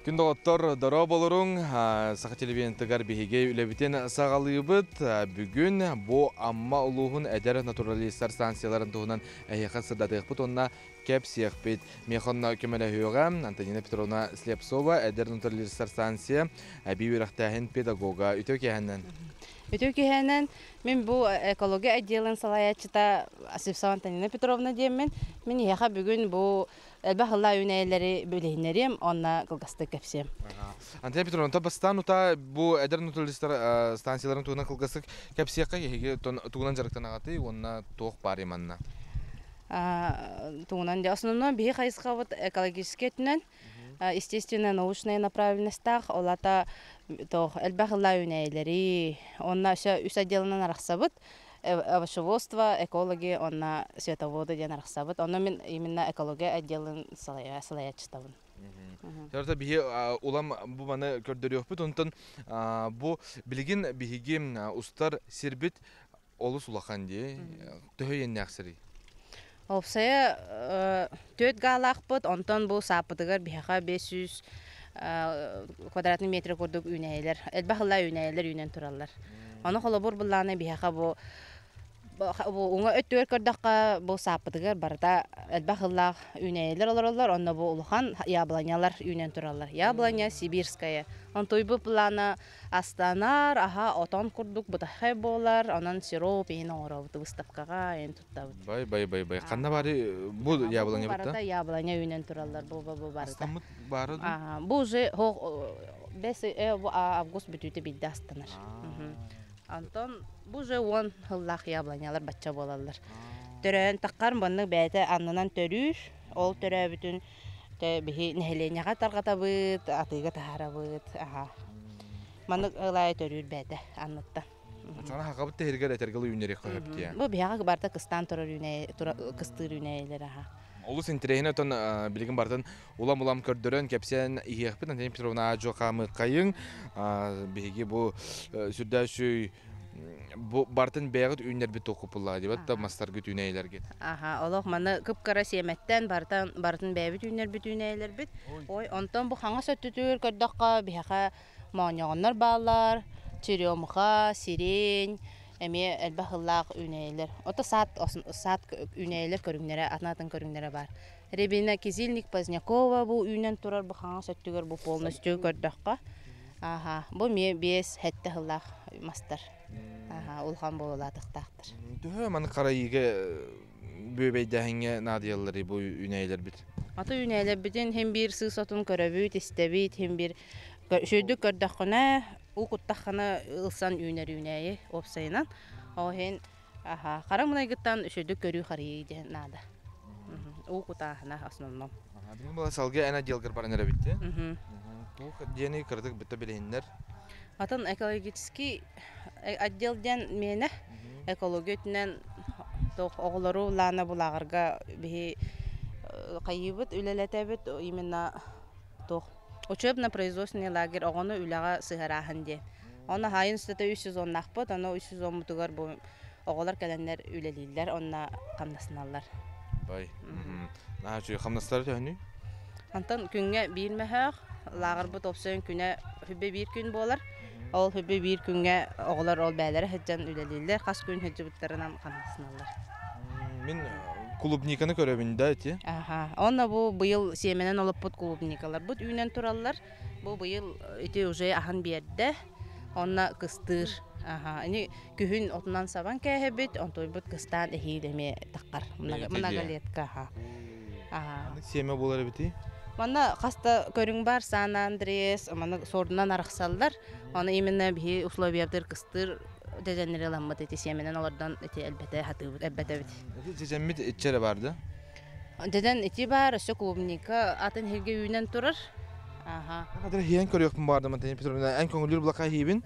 Күндө оттор дoro болорун саха телевизион биһиге үлебитен сагалыыбыт бүгүн бу амма улуһун эдер натуралисттар станцияларын туһунан эйха сырдатыппыт онна кеп сиякпит мехонна көмөлөһүгө Антонина Петровна Слепцова эдер натуралисттар станция бибирахтахин педагога үтөкеһеннен Үтөкеһенен мен бу экология отделын салаячыта Асифсова Антонина Петровна деймен. Мен яха бүгүн бу элбахылла үнәйләре бөлейнерем, онна кылгасты кепсем. Антонина Петровна, табастан ута бу эдер натуралисттар станцияларын туһунан кылгасты кепсиякка еге тугунан жарыктан агаты, онна тоқ бар иманна. Тугунан де основном бии хайсқа вот экологический түнен, естественно, научная направленностях, олата тох элбахылла үнәйләре, онна үс отделынан арақсабыт, овощеводство, экология, онна световоды ден арақсабыт. Онна мен именно экология отделын салаячытабын. Тарта бии улам бу маны көрдөрөппүт, онтон бу билигин биһиги устар сирбит олус улахан ди, төһөйен яқсырый. Опсая төт галақпыт, онтон бу сапытыгар биһаха 500 квадратный метр көрдік үнәйлер. Элбахылла үнәйлер үнен туралар. Оны холобур булланы биһаха бу уңа өттөр көрдәккә бу сапытыгар барда элбахылла үнәйлер олар, онда бу улухан яблонялар үнен туралар. Яблоня сибирская. Онтой бу плана Астанар, отон курдук бутахай болар, онан сироп ен оробут выставкага ен туттабыт. Бай. Канда бары бу яблоня бутта? Барда яблоня үнен туралар бу барда. Астамыт бары? Бу уже 5 август бүтүтө бидде Астанар. Антон бу уже 10 хыллах яблонялар бачча болалар. Төрөн таккар баны бәйте аннан төрүш, ол төрө бүтүн биһи нехеленяга таргатабыт, атыга тахарабыт. Маны ылай төрүр бәйте аннытта. Чана хакабыт тергер этергелы үннери кыйыптия. Бу биһага барда кыстан турар үнэ, кыстыр үнэлер Олус интерехине тон билигин бартын улам көрдөрөн кепсен иехпит Антонина Петровна жокамы кайын биһиги бу сүрдөшүй бу бартын бәгыт үннер бит окупулла дибат та мастар күт үнәйләр гет. Олох маны кыпкара семеттен бартын бәбит үннер бит үнәйләр бит. Ой, онтон бу хаңа сөттүтүр көрдөккө биһага маанягыннар баалар, черемха, сирень, эме элбахыллак үнәйләр. Ота сат үнәйләр көрүңнәре, атнатын көрүңнәре бар. Ребина Кизильник Позднякова бу үнен турар бу хаңа сөттүгөр бу полностью көрдөккө. Бу ме бес хетте хыллак мастар. Улхан болатыктактыр. Төһө маны карайыга бөбөйдәһиңе надияллары бу үнәйләр бит. Ата үнәйләр битен һәм бир сый сотун көрөбүт, истебит, һәм бир шөйдүк көрдөккөнә, у куттахана ылсан үнәйе опсайнан. Оһен караң мына гыттан шөйдүк көрү харый ди нада. У куттахана основном. Бу бала салга ана делгер баранара битте. Бу дени кырдык битте беленнәр. Атын экологический отделден мене экология түнен оғылыру лана булагырга бихи кайыбыт үлелетебит именно учебно-производственный лагерь оғыны үлага сыгарахан де. Оны хайын стата 310 нақпыт, оны 310 мутугар бу оғылар кәленлер үлелейлер, онна қамнасыналар. Бай. Чүй қамнастары тәхіні? Антон күнге бирмәхәк, лагыр бұт опсайын күне хүбе бір күн болар. Ол хүбе бір күнге оғылар ол бәлері хәджан үлелейлер, қас күн хәджі бұттарынан қамнасыналар. Мен клубниканы көрөбүндө эти. Онна бу быйыл семенен олып бут клубникалар. Бут үйнен тураллар. Бу быйыл эти уже ахан берде. Онна кыстыр. Ани күһүн отунан сабан кәһебит, онтой бут кыстан эхилеме таккар. Многолетка. Семе болар бити. Мана хаста көрүң бар Сан Андрес, мана сордунан араксаллар. Аны именно бии условиялар кыстыр деженере ламмат эти семенен олардан эти элбете хатыбыт, элбете бит. Деженмит ичере барды. Деден эти бар, өсө клубника атын херге үйнен турар. Кадыр хиен көрөкмүн барды Антонина Петровна. Эн көңүлүр булака хибин.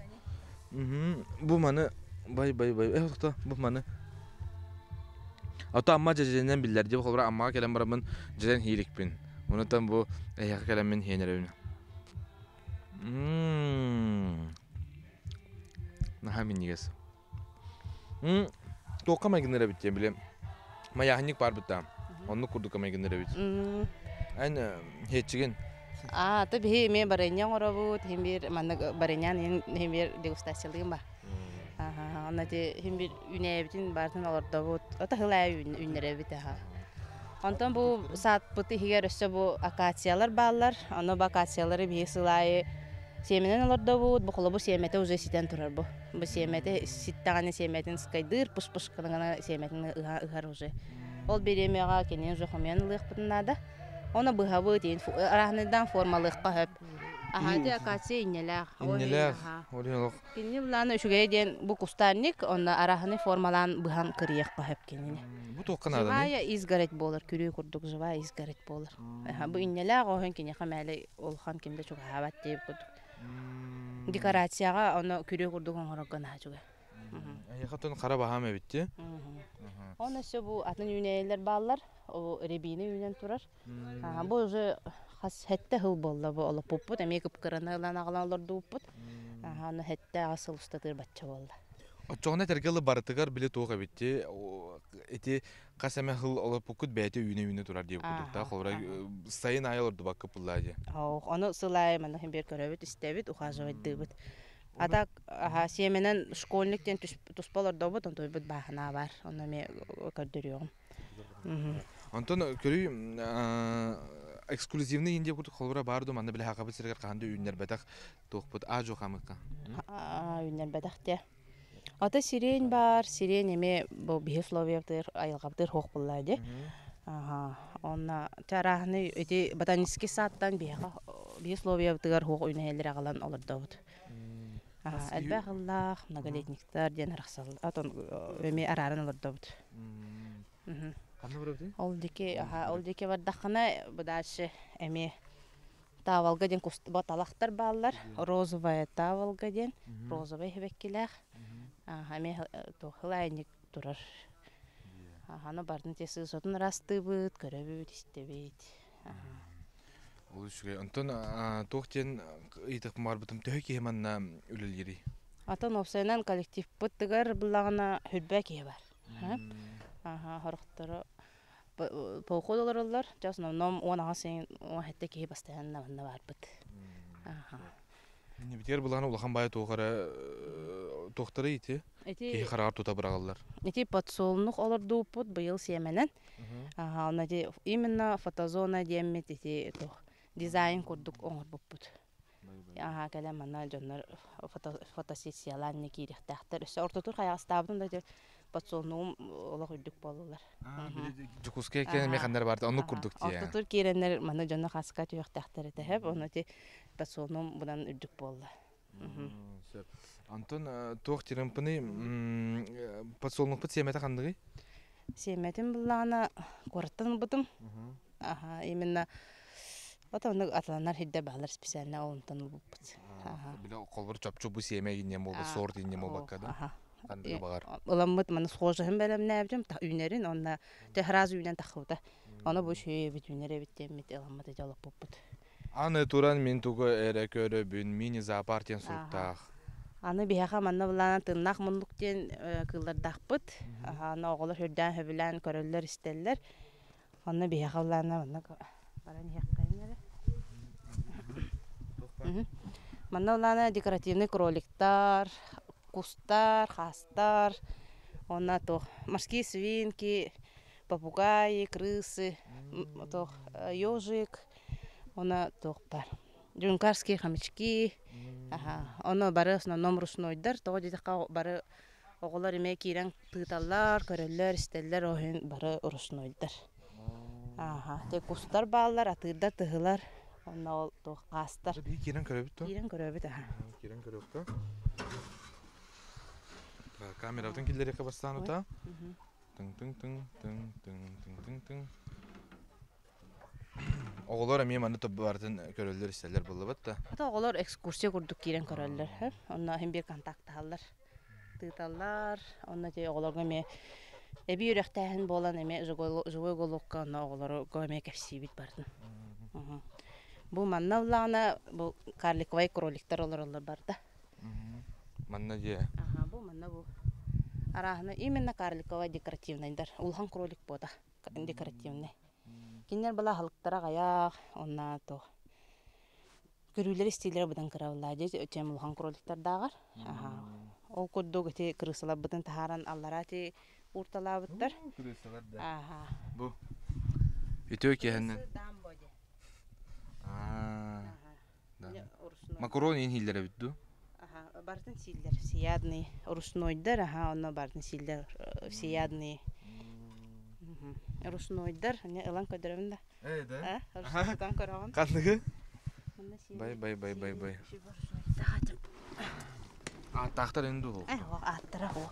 Бу маны бай. Токто, бу маны. Ата амма деженен биллер деп холбара амма келем барамын дежен хиликпин. Онотан бу эяк келемин хенеребин. Нахамин нигес. Тока магнера бит билем. Маяхник бар бит там. Онну курдука магнера бит. Айн хечиген Та бихи ме барынян оробут, химбир манна барынян химбир дегустациялыгын ба. Онна те химбир үнэбитин бартын олордобут. Ота хылай үннеребит аха. Онтон бу саат пыты хигер өссө бу акациялар баалар. Оно бу акациялары бихи сылайы семенен олордобут. Бу холобу семете уже ситен турар бу. Бу семете ситтаганы семетин скайдыр пуш-пуш кынгана семетин ыгар уже. Ол беремега кенен жохомен лыхпытнада. Оны быһабы тиин арахныдан формалыхка хөп. Ахати акация иннелах. Иннелах. Олох. Кинни буланы үшүгэй ден бу кустарник, оны арахны формалан быхан кырыякка хөп кенене. Бу токкана да. Живая изгородь болар, күрүү курдук живая изгородь болар. Бу иннелах оһон кине хамалы олхан кимде чуга хабат деп курдук. Декорацияга оны күрүү курдук оңорогон хажуга. Хатын кара баһам эбитти. Оны сө бу атын үнейлер баллар, о ребини үнен турар. Бу уже хас хетте хыл болла бу олоп пуппут, эми кыпкырыналан агаланлар дуппут. Аны хетте асыл устатыр батча болла. Очогна тергеле барытыгар биле тоога битти. Эти касаме хыл олоп пукут бәте үйне турар деп кудукта. Холра сайын аялырды бакы пуллади. Оны сылай мана хем бер көрөбүт истебит, ухаживать дыбыт. Ата семенен школьниктен туспалар добут, он той бит бахана бар. Оны ме көрдөрүм. Антон көрү эксклюзивный инде курдук холбара барды манда биле хакабы сиргер канды үйнер бетак токпут ажо хамыкка. Үйнер бетак те. Ата сирень бар, сирень эме бу бихисловиевдер айылгаптыр хок буллайды. Онна тарахны эти ботанический садтан бихисловиевдер хок үйнелер агалан олордобут. Элбахыллах, многолетниктар ден рахсал. Атон эме арарын олордобут. Ол дике бардахана будаше эме тавалга ден баталахтар баллар, розовая тавалга ден, розовый хебеккилах. Эме тохлайник турар. Аны бардын теси сотун растыбыт, көрөбүт, истебит. Улушуга Антон тохтен итек марбытым төһө кеманна үлелери. Атон опсайнан коллектив буттыгар булагына хүлбәке бар. Хорохторо полходоларлар, в основном он асын он хәтта ки постоянно бар бит. Не битер булагына улахан бая тогара тохтары ите. Ки харар тута брагаллар. Эти подсолнух олар дупут быйыл семенен. Аны де именно фотозона демет эти дизайн курдук оңор буппут. Калам ана жоннор фотосессиялар не кирехтәхтер. Өсө ортотур хаястабын да подсолнугум олар үдүк болулар. Жукуске кен механдар барды, аны курдук тие. Ортотур киреннер мана жоннор хаска түйөктәхтер этеп, аны те подсолнугум будан үдүк болду. Антон тохтирымпыны подсолнук пыт семете кандыгы? Семетин буллана корттан бутум. Именно отаны атланар хидде балар специально онтан буппут. Биле колбур чапчу бу семе инне мол сорт инне мол баккада. Кандыгы багар. Уламмыт мана схожым белем нәбҗем та үнерин онна техраз үнен тахыта. Аны бу шөй бит үнере биттем мит уламмыт жалап буппут. Аны туран мен туга эре көрө бүн мини зоопарктен суктах. Аны биһаха манна булан тыннак мундуктен кылдардакпыт. Аны оголор хүрдән хөбүлән көрөллөр истеллер. Аны биһаха булан манна баран яккайнары. Манна булан декоративный кроликтар, кустар, хастар, онна то морские свинки, попугаи, крысы, то ёжик, онна то бар. Джункарские хомячки. Оны бары основном ручнойдар, того дитака бары оголор эме кирен тыталлар, көрөллөр, истеллер оһын бары ручнойдар. Те кустар баалар, атырда тыгылар, онна ол то кастар. Кирен көрөбүт то? Кирен көрөбүт, Кирен көрөбүт то. Камерадан килдер яка бастан ута. Тың. Оголор эми маны бардын көрөллөр истелер болбот да. Оголор экскурсия курдук кирен көрөллөр, онна хем бир контакт аллар. Тыталлар, онна те оголорго ме эби үрөктәһен болан эме живой голокка оголор гоме кепсибит бардын. Бу маннавлана бу карликовый кроликтар олорлар барда. Манна же. Бу манна бу. Арахна именно карликовый декоративныйдар. Улхан кролик бода, декоративный. Кинер бала халыктара гаяк, онна то көрүүлер стилер бытын кыравыллады өтем улхан кроликтар дагар. Ол курдук эти крысалар бытын тахаран алларати урталабыттар. Крысалар да. Аха. Бу. Ütö кехеннен. Дамбоде. Да. Урусной. Макарон ин хиллере бүтдү. Ага, бартын силлер сиядный ручнойдар, ага, онно бартын силлер сиядный. Ручнойдар, не ылан көдөрөмдө. Да. Ручнойдан көрөгөн. Кандыгы? Бай. Тахтар энди ол. Аттара о.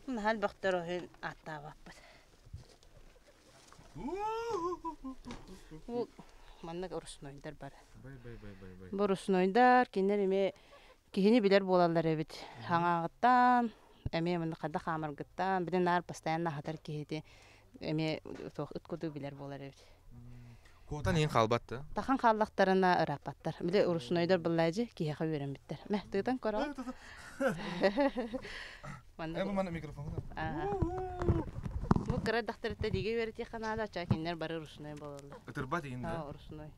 Мына хал бактар ойын аттабаппыт. Бу маннак ручнойдар бар. Бай. Бу ручнойдар кинер эме кихини билер болалар эбит. Хаңагыттан, эме мында када хамыргыттан, биден нар постоянно хатар кихити. Эме ыткуду билер болар эбит. Котан ин калбатты. Тахан халлактарына ырапаттар. Биле урушнойдар буллажы киһәгә берен биттер. Мә, тыгдан кора. Бу мана микрофон. Бу кара дактарта диге берти ханада чакиннер бары урушной болалар. Ытырбат инде. Урушной.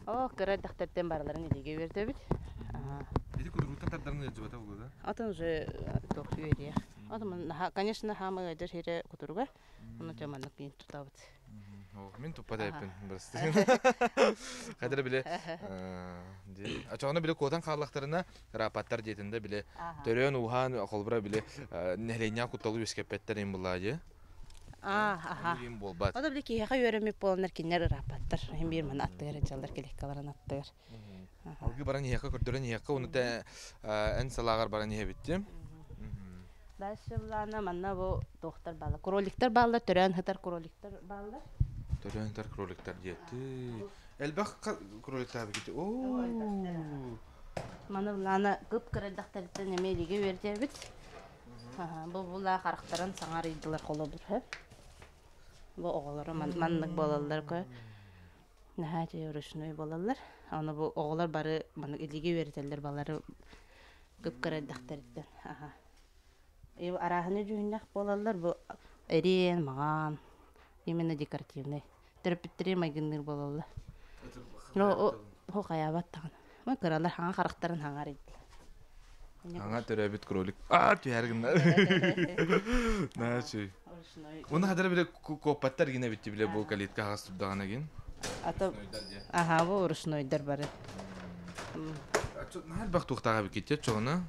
О, кара дактартан барларын диге берте бит. Иди кудурутан тардарны жыбата булды. Атын уже тох юрия. Атын конечно, хамы эдер хире кутурга. Уну теманны кин тутабыт. Мен туппада эппин бирсти. Кадыр биле ачагына биле котан каллактарына рапаттар жетинде биле төрөн ухан колбура биле нехленя куталу эскепеттер ин булажы. Ин болбат. Ода биле киһәгә йөрәмәп боланнар киннәр рапаттар. Һәм бир мен аттыгар чалдар келеккаларын аттыгар. Алгы баран яка көрдөрөн яка уну та эн салагар баран яһа биттим. Дальше буланы манна бу доктор бала. Кроликтар бала, төрөн хатар кроликтар бала. Төрөнтер кроликтар жетти. Элбак кроликтар бит. Оо. Мана буланы кып кырдактардан эмелиге берде бит. Бу була характарын саңар идилер коло бир, һә. Бу оголары маннык балалар ко. Нәһәҗә өрүшнөй балалар. Аны бу оголар бары маны илиге берделер балары кып кырдактардан. Арахны жүннәк балалар бу эрен маган. Именно декоративный. Терпеттере майгынныр балалар. Хо каябат тагын. Ма кыралар хаңа характарын хаңар иди. Аңа төрөбүт кролик. Түйәргин. Начи. Уны хадыр биле копаттар гине битти биле бу калитка хас турдаган эген. Бу урушнойдар бары. Нар бак туктага бит кетет чоңна.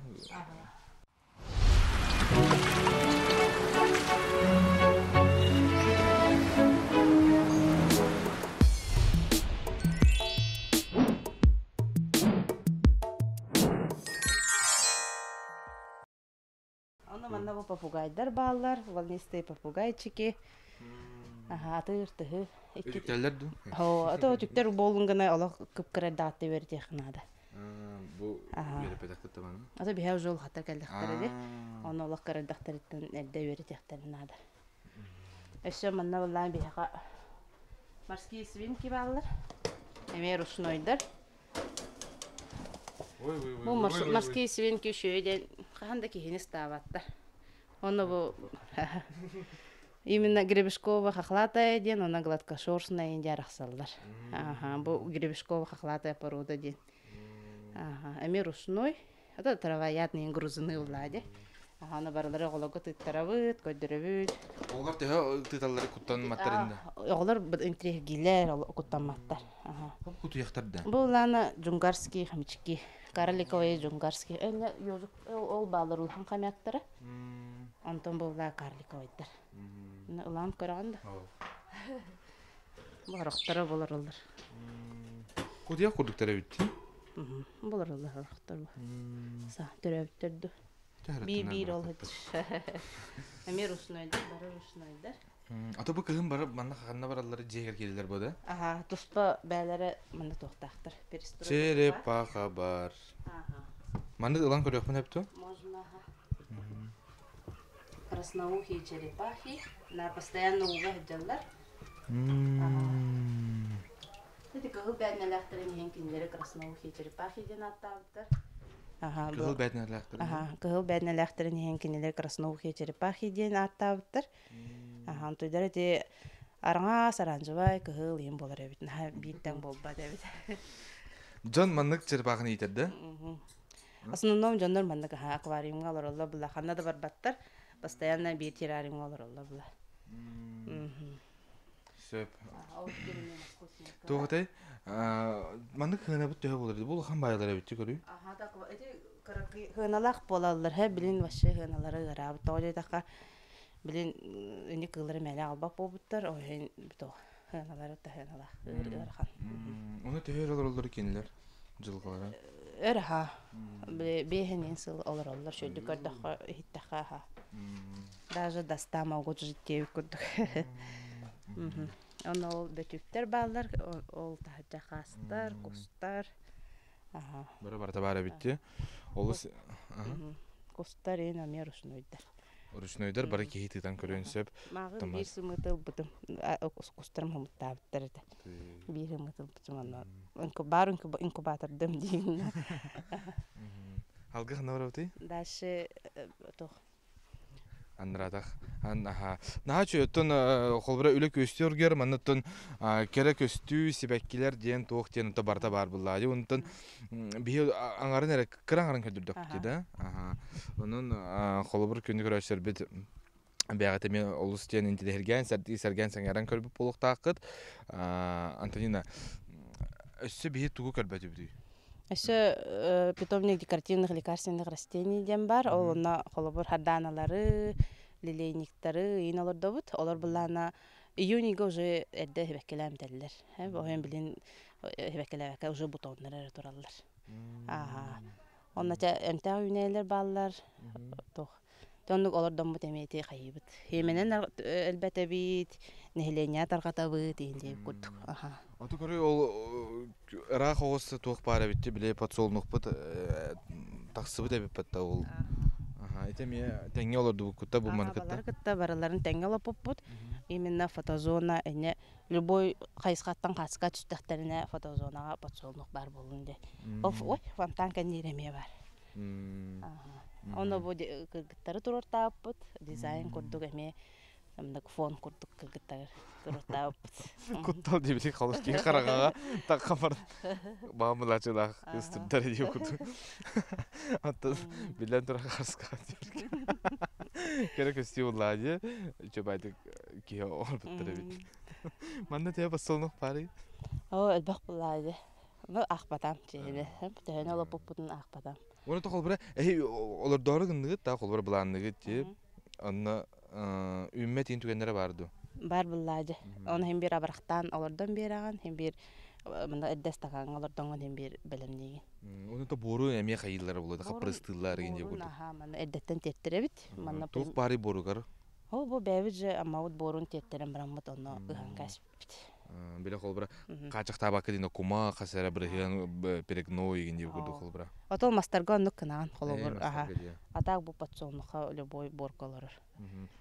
Манна бу попугайдар баллар, волнистые попугайчики. Атыр-тыгы. Үтүктәләр ду. Ата үтүктәр болун гына алак кыпкыра датты берди хнада. Бу берепедакта табаны. Ата бия жол хата келдектер иде. Аны алак карадактардан элде бердектер нада. Эше манна буллан бия морские свинки баллар. Эме ручнойдар. Бу морские свинки шөйден кандай кихини ставаттар. Оны бу именно гребешкова хохлатая ден, она гладкошерстная индия рахсалдар. Бу гребешкова хохлатая порода ден. Эми ручной, это травоядные грузины влади. Аны барлары голого тыттарабыт, көддөрөбүт. Олар тыталлары куттан маттарында. Олар интригилер куттан маттар. Куту яктарда. Бу лана джунгарский хамички. Карликовый джунгарский. Ол балар улхан камяттары. Антон була карликовыйдар. Улан көргөндө. Бу рахтары болар олар. Кудия курдуктары битти. Болар олар рахтар. Са төрөптөрдү. Bir ol hadi. Emir usnaydı, barı usnaydı. Ata bu kızın barı bana kanna baralları cehir gelirler bu da. Tuspa beyleri bana tohtaktır. Черепаха бар. Манда ылан көрөкмүн эпту? Можно. Красноухие черепахи на постоянно угадалар. Это кыл бәднәләхтерин хенкиндәре красноухие черепахи ден аттабыттар. Кыл бәднәләхтерин. Кыл бәднәләхтерин хенкиндәре красноухие черепахи ден аттабыттар. Тойдар эти араңа саранжыбай кыл ем болар бит. Биттен болба дебит. Жон маннык чырпагын итерде. Основном жоннор маннык аквариумга олоролла була. Ханна да барбаттар. Постоянно бир террариумга олоролла була. Сөп. Тугытай, маннык хына бут төһө булыр. Бул хан байлар бит көрү. Ага да эти каракы хыналак болалар. Билин ваше хыналары гарабы тооле така. Билин эни кылары мәле албак болбуттар. Ой, бито хыналары та хынала. Ырхан. Оны төһөр олорлор кинилер. Жылгалары. Эрха. Бехенин сыл олороллар шөлдү көрдөккө иттаха. Даже достама огут життеби көрдүк. Оны ол бөтүктер баллар, ол тахтахастар, кустар. Ага. Барта бара битти. Олус Кустар ен амер ушнойдар. Ручнойдар бара кехититан көрөнсөп. Магы бир сымытыл бутум. Кустар мамыттаптыр да. Бир сымытыл бутум. Инкубатордым дейин. Алга ханаврабыты? Дальше то Анрадах. Аха. Нахачу өттөн холбара үлө көстөргөр, маннаттан кере көстүү сибеккилер ден тоох ден то барта бар буллады. Унтан бие аңарын эре кыраңарын көдүрдөк диде. Аха. Онун холбар күндү көрөшөр бит бягата мен олус ден интелерген сәрген саңаран көрбүп болуктакыт. Антонина өссө бие тугу көрбөтү бит. Еще питомник декоративных лекарственных растений дем бар. Ол на холобор харданалары, лилейниктары, иналордобут. Олар булана июнига уже эдде хебекелем теллер. Бохем билин хебекелевека уже бутоннары тураллар. Ага. Онна та эмтаа үнелер баллар. Тох. Тоннук олардан бут эмети хайбыт. Хеменен элбете бит, нехленя таргатабыт инде куттук. Ага. Аты көрі ол ырақ оғысы туық бары бітті біле подсолнуқ бұд тақсыбы да бітті ол. Әте ме тәңе оларды бұл күтті бұл манықытта? Балар күтті бараларын тәңе олып бұд. Именно фотозона, любой қайысқаттан қасыға түстіқтеріне фотозонаға подсолнуқ бар болынды. Ой, фонтан кәнереме бар. Оны бұл күттері тұрыртап бұд, дизайн күрдік әме. Амдак фон курдук кыргыттар турутап. Куттал дебили халышки карагага такка бар. Бамылачыла кыстырдар дип куту. Атты билен тура хаска. Керек стиллади, чөбайды ки орбуттар бит. Манда те басылнук бары. О, элбак булайды. Ну акпатам чене. Тәне алып бупутун акпатам. Оны тохол бара, олар дары гындыгы та холбар буландыгы дип. Анна үммет интүгендері барды. Бар буллады. Оны hem bir абырақтан олардан бераған, hem bir мында эддестаған олардан hem bir білімдеген. Оны да бору әме қайылары болады, қапырыстылар генде болды. Аха, мында эддеттен теттірі бит. Тоқ бары боруғар. Ол бұл бәбі же амауыт борун теттерін бірамыд оны ұған кәсіп бит. Беле холбара качак табакы дино кума хасара бирген перегно игенди гуду холбара. Отол мастарга нук канан холбар. Аха. Атак бу патсоннуха любой боркалар.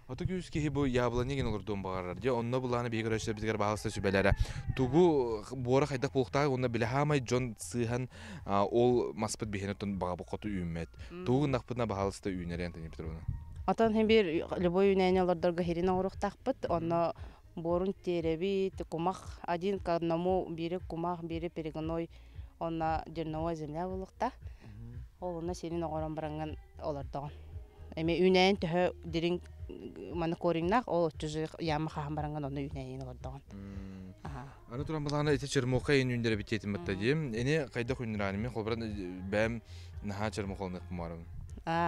Ото күскеһи бу ябланы ген олордон багарар. Же онно буланы бигерөшөр бизгер багыста сүбеләре. Тугу бора хайда пултага онно биле хамай Джон Сыхан ол маспыт бихенетон бага бокоту үммет. Тугу нахпына багалыста үйнерен тени Петровна. Атан hem bir любой үйнәне олордорга херин орухтакпыт. Онно борун тереби кумах один к одному бири кумах бири перегной онна дерновая земля булыкта. Ол онна сенин огорон баранган олордон. Эме үнәен тө дирин маны кориннак ол түзү ямы хам баранган онна үнәен олордон. Аха. Аны туран булганы эти чермока ен үндер битетим мытта дим. Эне кайда хуйныраны холбаран бәм наха чермоколны кумарым.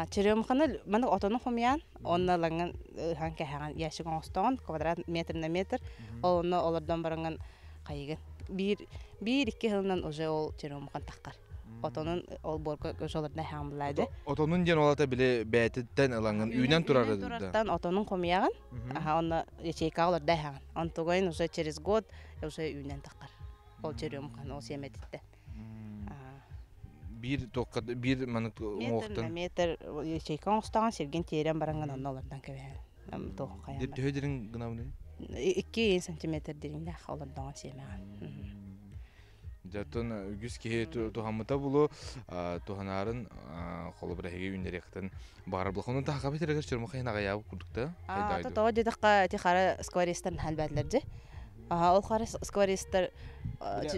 Черемханы маны отону хумян онна ланган ханка хаган яшыгын остон квадрат метр на метр онна олордон баранган кайгын бир икки жылдан уже ол черемхан таккар отонун ол борго жолорда хамлайды отонун ден олата биле бәтеттен аланган үйнен турары турардан отонун хумяган аха онна ячейка олорда хаган онтогойн уже через год уже үйнен таккар ол черемхан ол семетитте bir tokka bir manık oğuktan метр ячейка остаган серген терен баранган оннолордан кебен тоққая деп төһөдерин гынавны 2 сантиметр деринде олордан семаган жатын үгүс ке тухамыта булу туханарын холобрахиге үндеректен барыблыхын та хабетерге чөрмө хайнага ябып курдукта то дедакка ти хара скварестен халбатларжы Ол харис скваристер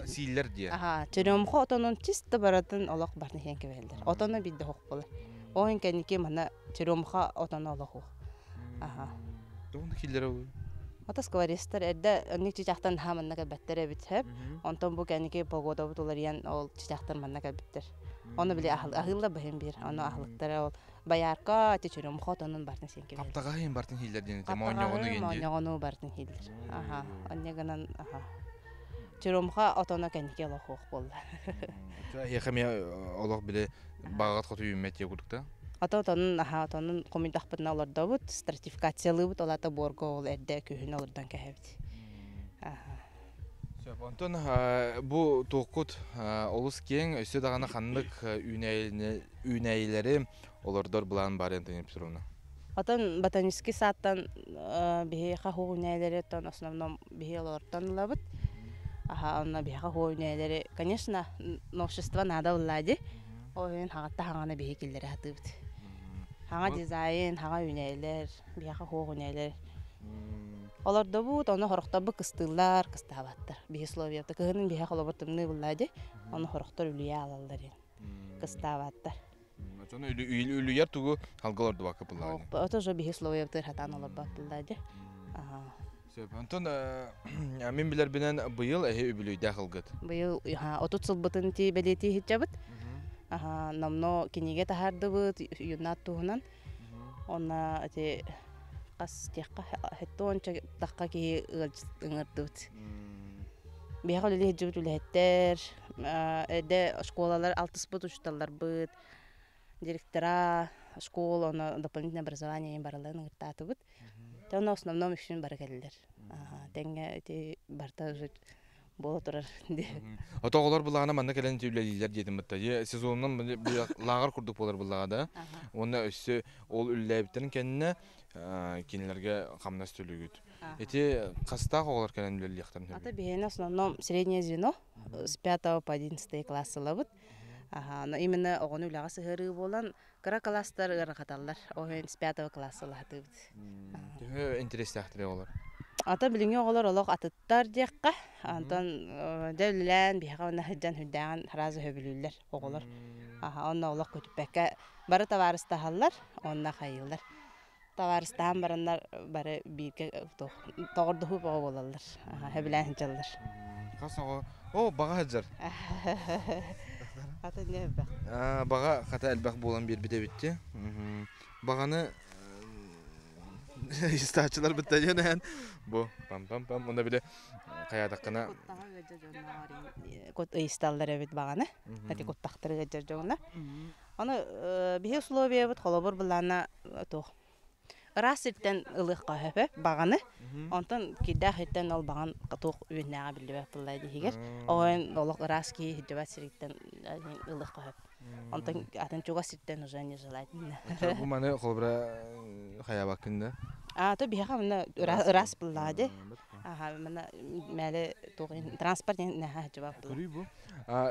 Сииллер дия. черемхо отонун чисто баратын олох барны хен кебелдер. Отону бидде хок болы. Оин кеники мана черемха отону олоху. Тугун киллер ол. Ата скваристер эдде ник чичактан хаманна кебеттере битеп. Онтон бу кеники погода бутуларыян ол чичактан манна кебеттер. Оны биле ахылла бахым бир. Оны ахлыктары ол баярка ати черемхо отонун барны хен кебелдер. Каптага хен бартын хиллер дени. Моñoğunu genди. Моñoğunu бартын хиллер. Оннегенан Чүрөмха отона кенке лохох болду. Яхаме олох биле багат хоту юмет ягурукта. Отонун отонун комундахпытна олордобут стратификациялыбыт олата борго ол эрде күһүн олордан кэхебит. Онтон бу тоокут олус кең өсө дагана ханнык үнәйлери олордор булан бар Антония Петровна. Отон ботанический садтан бихи хаху үнәйлери тон основном бихи олордан лабыт. Онна биха хойнелери, конечно, новшество надо влади. Ойын хагатта хагана бихи киллери хатыбыт. Хага дизайн, хага үнейлер, биха хойнелер. Оларда бут, оны хорохтабы кыстылар, кыстабаттар. Бихи словиятта кыгынын биха холобортымны влади. Оны хорохтор үлүя алалар. Кыстабаттар. Жона үлүяр тугу халгаларды бакып булар. Ото жо бихи словиятта хатан олар баттылар. Антон, мен билер бинен быйыл үбүлүйдө кылгыт. Быйыл 30 сылбытын ти белети хитчабыт. Намно киниге тахардыбыт, юнат туһунан. Онна те кас текка хеттонча такка ки ыңырдыбыт. Бияга леле жибит үлеттер, эде школалар 6 спот учталар быт. Директора школа, она дополнительное образование бараларын ыңыртатыбыт. Тона основном үшін бар келдер. Тенге эти барта уже боло турар. Отоголор булагана манна келен жүлелилер дедим битта. Сезоннан лагар курдук болар булагада. Оны өссө ол үлләбиттен кенне кинилерге камнас төлөгүт. Эти каста оголор келен үлелияктан. Ата бейне основном среднее звено с 5 по 11 классы лабыт. Но именно огону үлага сыгыры болан кара класстар ыргаталлар. Ойын с 5 классы латыбыт. Интересактыр олар. Ата билиңе оголор олох атыттар диякка. Антон дөйлән бихагына хыджан хүддәгән разы хөбүлүләр оголор. Онна олох көтүпәккә бары таварыста халлар, онна хайыллар. Таварыстан бараннар бары бирге тогордуу болалар. Хөбүлән хыджаллар. Касага, о бага хыджар. Ата не бак. Бага ката элбак болан бир бите битти. Баганы истачылар биттеген бу пам онда биле каядакына кот исталлар бит баганы. Ати коттактырга жөржөгүнө. Аны бие условия бит холобор булана то. Раситтен ылык кахапе баганы. Онтон кидда хеттен ал баган катук үйнәгә билбе буллайды хигер. Оен олык раски хидбат сириттен ылык кахап. Онтон атын чуга ситтен уже не желает. Бу маны холбра хаябакында. То биха мына рас буллады. Мына мәле тогын транспорт не хаҗыба булды.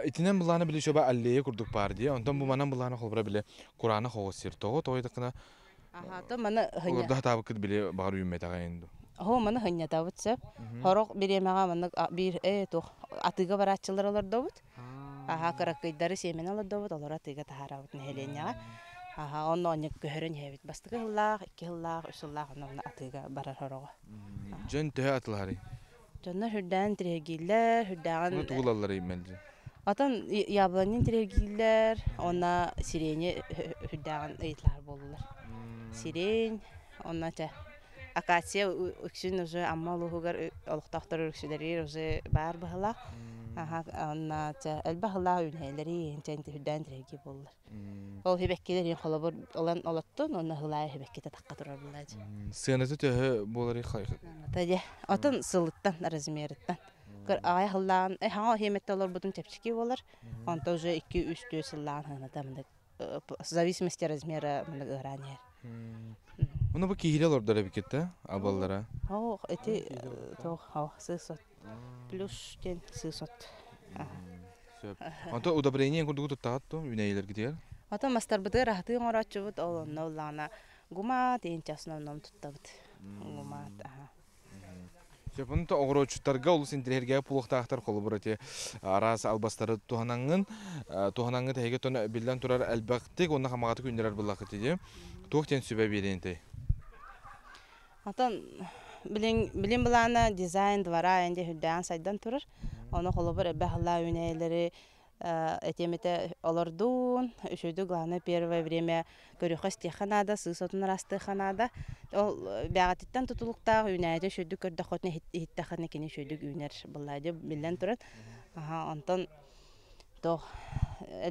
Итинен буланы биле шоба аллея курдук барды. Онтон бу манан буланы холбра биле Кураны хогосир того тойдыкына. То мана хыня. Олорда табык биле бар үймәтәгә инде. Мана хыня табытса. Хорок биремәгә мана бир то атыга барачылар оларда бут. Каракайдары семен оларда бут. Олар атыга тахарабыт нәһеленәгә. Онно не көрөн хәбит. Бастыгы хыллах, 2 хыллах, 3 хыллах онна атыга барар хорога. Жөн тә атлары. Жоннар хүрдән тирегиләр, хүрдәгән. Тугулалар имелде. Атын яблонин тирегиләр, онна сирене хүрдәгән ыйтлар булдылар. Сирень, онната акация үксүн уже аммалугар олуктактар үксүлери уже бар бахла. Онната элбахла үнелери энтенти хүдән тиреги булдылар. Ол хебеккелер холобор олан олоттон, онна хылай хебеккете такка турар булады. Сыянаты тө болары хайхы. Таде, атын сылыттан размерттан. Ай хыллан, хаңа хеметтелер бутун тепчики болар. Онта уже 2-3 сыллан ханатамды. В зависимости от размера многограннер. Оны бу кихилер ордора бикетте, абаллара. Эти то сысот. Плюс тен сысот. Онта удобрение курдугу туттагатты, үнейлер гидер. Ата мастарбыты рахты орачыбыт, олонна улана гума тен часынан ном туттабыт. Гума. Жапонта огорочуттарга улус интерьерге пулуктаактар колубурати арас албастары туханаңы теге тона билден турар албактык онна хамагаты күндөрөр булакыты. Туктен сүбө беренте. Атын билин булана дизайн двора энде хүддан сайдан турар. Оны холобор бахла үнелери этемете олордун үшөдү главное первое время көрөхөс теханада сысотун растыханада ол бягатыттан тутулуктагы үнәйде шөдү көрдөкөтне хиттаханы кини шөдү үнер буллайды билен турат. Антон то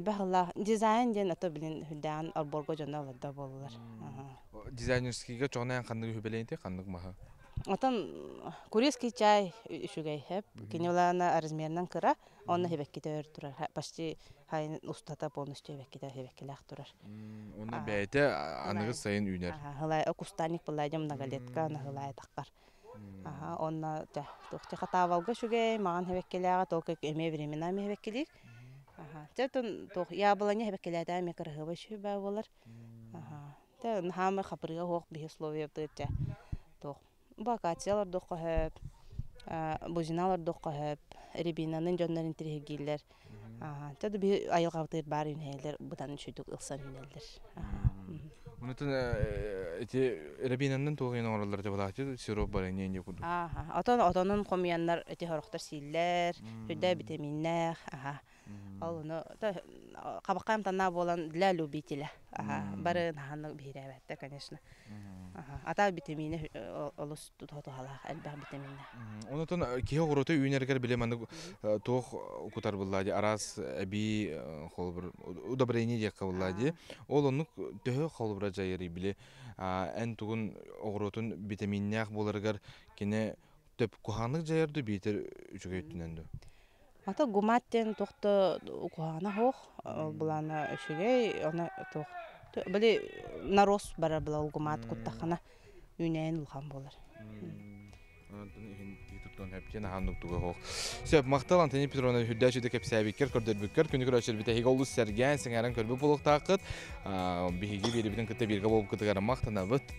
бахла дизайн ден ата билин хүддан алборго жона олорда болулар. Дизайнерскийге чоңнан кандык хүбеленте кандык маха. Отон курейский чай үшүгэй хеп кинолана размернан кыра оны хебекките турар почти хайын устата полностью хебеккелах турар. Оны бәйте аныгы сайын үнер. Хылай кустаник булайдым многолетка аны хылай таккар. Онна тохти хатавалга шугэй маган хебеккелага только эме временами хебеккелик. Тетон тох яблоня хебеккелада ме кыргыбы шүбә болар. Тэ хамы хапырга хок би условия тетя. Тох бакатиялар доккоһып, бузиналар доккоһып, рибинанын жоннарын тирегилер. Тады би айылгавтыр бар үнелер, будан шүдүк ылсан үнелер. Унутун эти рибинанын тогын оралар деп алаты, сироп бар эне куду. Отонун комуяннар эти хорохтар силлер, хүдә витаминнер, Ал ну кабаккам тана болан для любителя. Бары наханны бирәбәттә, конечно. Ата витамины олус тоталар, әлбәт витаминнар. Онутун кие огороты үйнәргәр билемән тох укутар буллади, арас би холбыр удобрение дия кабыллади. Ол ону төһө холбыра жайыры биле. Эн тугун огоротун витаминнәк боларгар кине төп куханлык жайырды битер үчүгөйттүнөндү. Ата гуматтен тохто кухана хох, булана өшүгөй, она тох. Били нарос бара била гумат куттахана үнен улхан болар. Туттан хептен хануктуга хох. Сөп мактал Антония Петровна хүддәчүдә кепсәбиккер көрдөрбүккер күнүгөр өчөр бите хиголус сәргән сеңәрен көрбү булуктакыт. Биһиги бирибитен кытта бирге болуп кытыгар мактанабыт.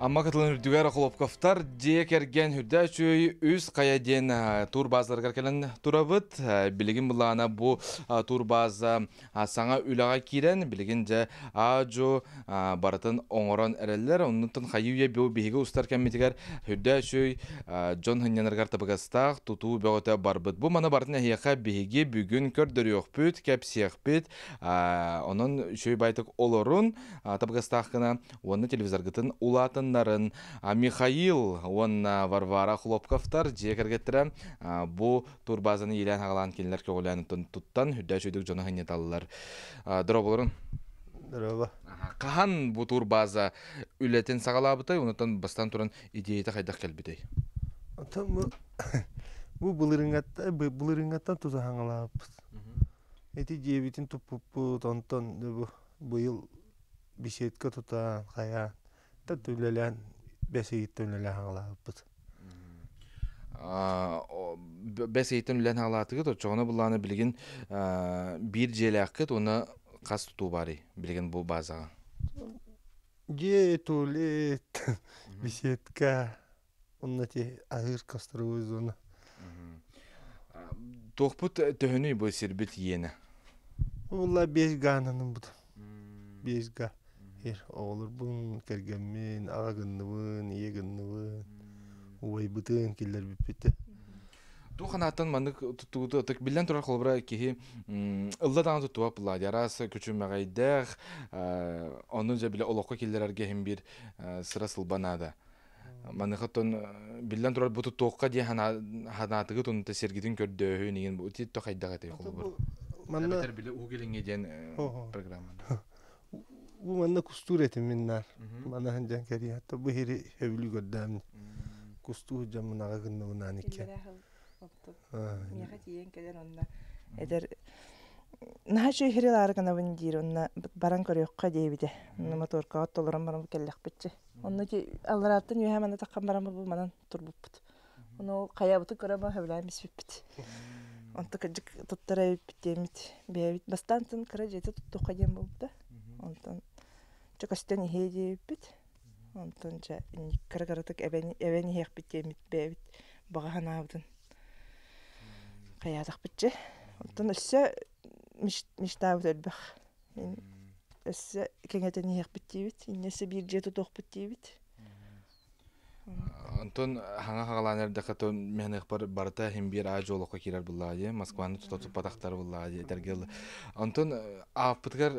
Amma katılın hürdügər Xolopkovtar diye kergen hürdə çöy üz qayaden tur bazlargar kelen turabıt. Biligin bulana bu tur baza sana ülağa kiren biligince ajo baratın oңорон ereller. Onuntan xayuya bu bihige ustarken mitigar hürdə çöy John Hınyanargar tabagastaq tutu beğote barbıt. Bu mana baratın ehiyaka bihige bugün kördür yok büt, kepsiyek büt. Onun çöy baytık olorun tabagastaqına onu televizorgıtın ulatın Михаил, он Варвара Хлопковтар, жекергеттірі бұ турбазаны елен ағалан келінлер көгіләнітін тұттан хүдді шөйдік жоны ғынеталылар. Дұру болырын? Дұру. Қахан бұ турбаза үлетін сағалабытай, онытан бастан тұрын идеяты қайдақ келбідей? Бұ бұлырыңаттан тұза хаңалабыз. Эти жебетін тұппы тонтон бұйыл бешеткі тұтан қаян. Тәтүләлән бәсейтен үлән аңлапбыз. Бәсейтен үлән аңлатыгы точоны буланы билген бир желәккет оны кас туту бары билген бу базага. Же туалет беседка оннати агыр кастыруу зона. Тохпут төһөнүй бу сербит йене. Улла 5 гананың бу. 5 га. Olur bun kergemin, ağagınlıvın, iyegınlıvın, uaybıtın killer bipiti. Туханаттан маннык туттугу так билен турар холбра кихи ылладан туттуа пулла ярасы күчүм магайдах onun же биле олокко киллерерге хим бир sıra сылбанада. Манныхаттон биллен турар буту тоққа де ханатыгы тунта сергидин көрдөһү неген бу тит тохайдага тей холбур. Манна Бетер биле угелеңе ден программа. bu manna kustur etim minnar. Manna hanjan kari hatta bu heri hevli gördam. Kustur jamna gagınna munanik. Миха тиен кедер онна эдер наха шөһрелар гана виндир онна баран көрөккө дебиде моторка оттолорон баран келлек битчи онна ки аллараттан юха мана таккан баран бу манан турбуппут ону каябыты көрөбө хевлаймис биппит онта кыжык туттара биттемит бебит бастантын кыра жете туттукка дем болду онтон чокостен хеди бит онтон жа кыргыртык эбени хек биттемит бебит бага ханабдын каядак битчи онтон өссө миштабыт өлбөх мен өссө кеңетен хек биттебит иннесе бир жети ток биттебит Антон хаңа хагаланерде хатон менех барта хим бир ажолокко кирер буллады Москваны тутуп патактар буллады тергел Антон апыткар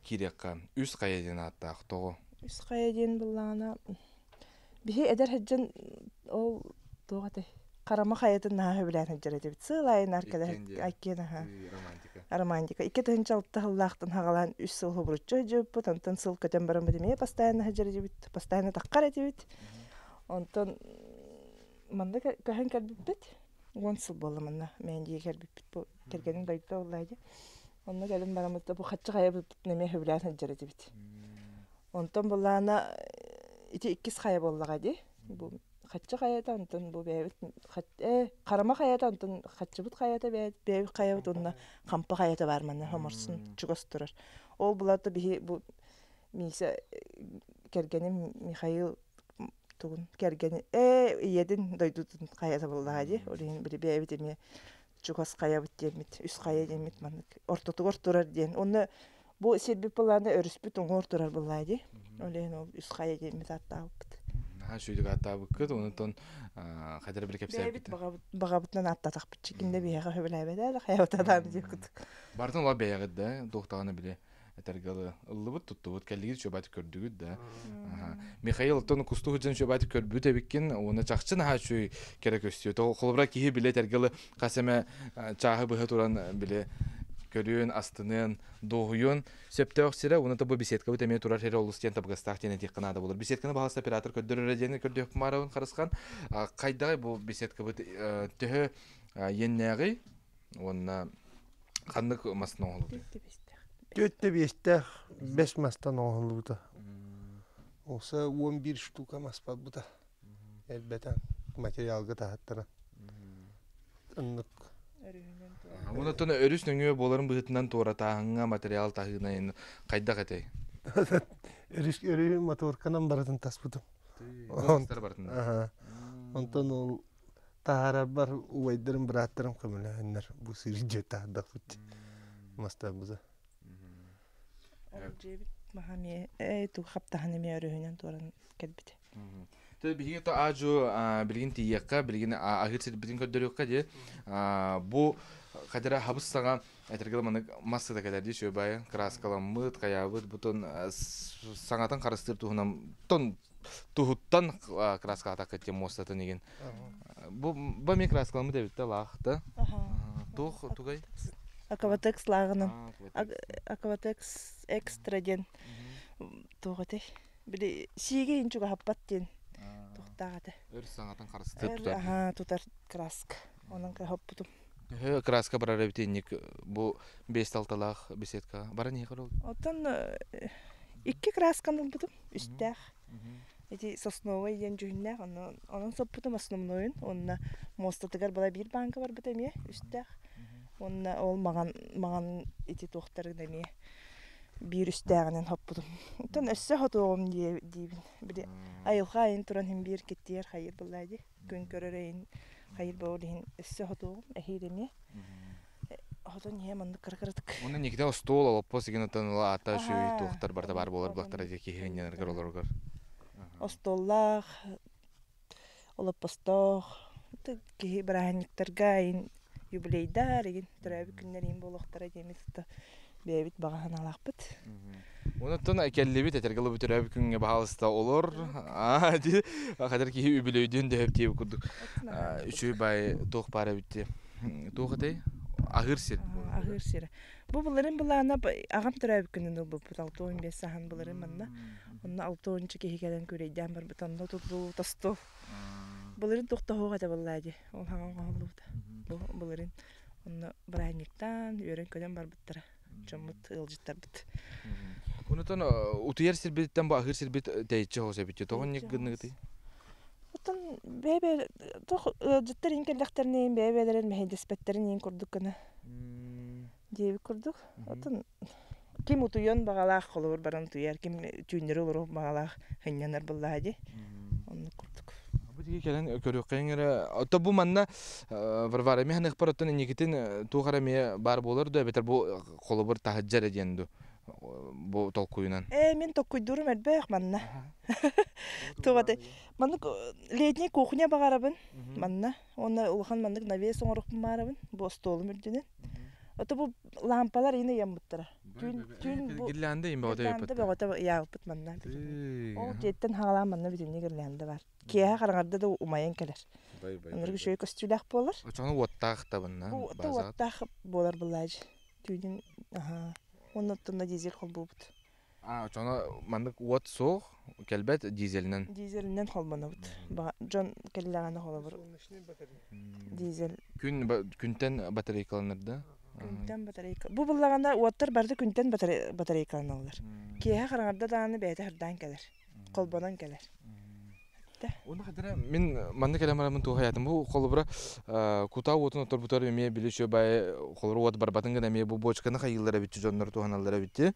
кирекка үс кайден аттак того үс кайден буллана бихи эдер хаджан ол тогате карама хаятын на хөблән хаджар этеп сылайын аркада айкена ха романтика икки тынчалты хыллактын хагалан үс сыл хубруччу жөп тантан сыл көтөн барам демей постоянно хаджар этеп постоянно таккар этеп онтон манда көһөн калбит он сыл болла мана мен дие калбит бу кергенин дайта уллайды онна келин барамызда бу хатчы кая неме хөблән хаджар этеп онтон буллана ити иккис кая боллага ди бу хатчы каята онтон бу бебит карама каята онтон хатчыбыт каята бебит каябыт онна кампа каята бар мана хоморсун чугостурар ол буларды бихи бу миса кергенин Михаил тугун кергени иедин дойдутун каята буллаади олин бир бебит эме чугас каябыт демит үс кая демит мана ортотугор турар ден онна бу серби булланы өрүспүт оңор турар буллаади олин ол үс кая демит аттаабыт Ha şuydu hatta bu kız ondan kadar bir kepse бебит багабытынан аттатак бичкинде бияга хөбөлөбөдө хаябытадан жекут Бартын ла беягыда доктаганы биле этергалы ыллыбыт туттубут келлиги чөбат көрдүгүт да. Михаил тон кустугу жан чөбат көрбүт эбиккен оны чакчын ха чүй керек өстү. Холбра кихи биле этергалы касеме чагы быһы туран биле көрүн астынын доғуйын сөптөк сире уны табы беседка өтеме турар хере олустен табгастак тени тикканада болор. Беседканы багас оператор көддөрөр дени көрдөк марабын карыскан. Кайдагы бу беседка бут төһө еннеги онна кандык масын оңолду. Төттө бесте 5 мастан оңолду. Оса 11 штука маспат бута. Элбетен материалга тахаттара. Ыннык Уны тон өрүс нөңө боларын быһытынан туратааңга материал тахына кайда кете. Өрүс моторканан баратын таспытым. Онтон ол тахара бар уайдырым браттарым кымыланнар бу сирже тахдак бут. Мастабыза. Жебит махами ту хаптаханы ме өрүнөн туран келбит. Билгин то ажу билгин тиякка билгин агырсыр билгин көдөрөккө де бу кадера хабыссага этергел маны массада кадер ди шөбай краскаламыт каябыт бутун саңатын карыстыр туһунан тон туһуттан краска атакка мостатын деген бу мен краскаламы дебит да лахта тух тугай Акватекс лагынан Акватекс экстра ден тугате били сиге инчуга хаппаттен туктагате өр саңатын карыстыр тутар тутар краска онун хаппутум краска барар битенник бу 5-6 беседка бара не кырыл отон икки красканы бутум үстәх эти сосновый ден жүннәк онун соппутум основной онна мостатыгар бала бир банка бар битеме үстәх онна ол маган эти тохтар деме бир үстәгенен хаппутум. Тон өссө хотугум дибин. Бир айылга айын туран хим бир кеттер хайыр булайды. Күн көрөрөйин хайыр болын өссө хотугум эхиреме. Хотон яманды кыркырдык. Уны никде стол алып посеген тонла ата шүй тухтар барда бар болор булактар эки хеннер олоргор. Остоллах олоп постох. Ки бирахниктерге юбилейдар ген төрөбү күннөрүн болохтара деместе. бэбит багахан алакпыт. Онуттан келлебит этергалы бүтөрөп күнгө баалыста олор. Ди кадер ки үбүлөйдүн деп тип курдук. Үчүй бай тох бара битти. Тохатай агыр сир. Агыр сире. Бу буларын булана агам төрөп күнүн бу 6-15 сахан буларын манна. Онна 6-нчы кегелен көрөйдән бар бутанда туту тосто. Буларын токтоога да буллады. Ол хаган голлубута. Бу буларын онна браниктан өрөн көдөн бар буттара. Чомут ылжыттар бут. Онуттан утуяр сирбиттен бу агыр сирбит дейче хоса битти. Тогон ник гынныгы. Отон бебе тох жыттар инкелдактерне бебелерин мехендеспеттерин ин курдук гына. Деби курдук. Отон ким утуян багалак холор баран туяр ким түйнөр олор багалак хыннанар буллады. Онны курдук. Бу келен көрөккеңере ото бу манна варвара механик параттан никитин тугареме бар болор да бетер бу холобур тахаджар дегенду. Бу толкуйнан. Мен токуйдурум элбек манна. Тугады. Манны летний кухня багарабын. Манна. Оны улхан маннык навес оңорук барабын. Бу столу мүрдүнөн. Ото бу лампалар ины ямбыттыра. Түн бу Гирлянда им бада япыт. Да бата япыт манна. О жеттен хагала манна бүтүнү гирлянда бар. Кия караңарда да умайын келер. Аныргы шөй костюлак болор. Очону воттак табынна. Бу воттак болор булаж. Түнүн Онуттан да дизель холбубут. Очону мандык вот сох келбет дизелинен. Дизелинен холбанабыт. Жон келлаганы холобур. Дизель. Күнтен батарейкаланыр да. Күнтен батарейка. Бу буллаганда оттар барды күнтен батарейкаланалар. Кия караңарда дааны бәйте хырдан келер. Колбанан келер. Оны кадера мен мандык элемарамын туу хаятым бу колубура кута отун отор бутар эме билишө бай колуру от барбатын гана эме бу бочканы хайыллара битчи жоннор туганаллара битти.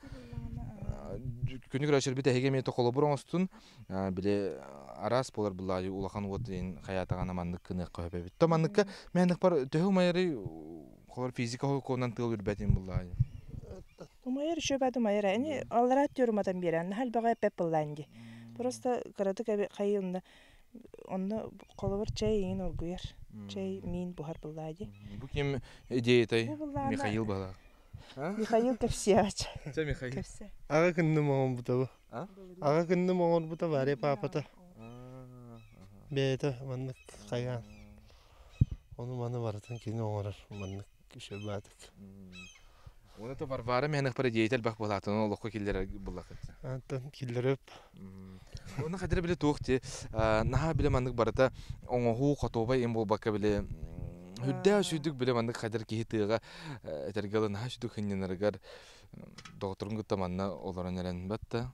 Күнүк рашыр бите хеге мете колубура остун биле арас болор булай улахан от ден хаятагана мандык кыны койбе битти. Мандыкка мендик бар төһө майры колор физика хоконан тыл үрбетин булай. Майыр шөбәдү майыр. Эни аллара төрүматан берен хал бага пеппыланди. Просто караты кайында онда колобур чай ин оргуяр. Чай мин бухар буллади. Бу ким идеятай Михаил бала. Михаил Кевсиач. Ча Михаил. Ага кынны моңон бута бу. Ага кынны моңон бута баре папата. Бета маннык кайган. Onu mаны барытын кини оңорар. Маннык кишө бадык. Оны то Варвара механик пара диетел бак болатын олоққа киллер буллакыт. Антон киллереп. Оны кадер биле туукти. Наха биле мандык барата оңоху котоба эм болбакка биле хүддә сүдүк биле мандык кадер кихитыга этергелен наха сүдүк хинненергер докторун гыттаманна олорон элен батта.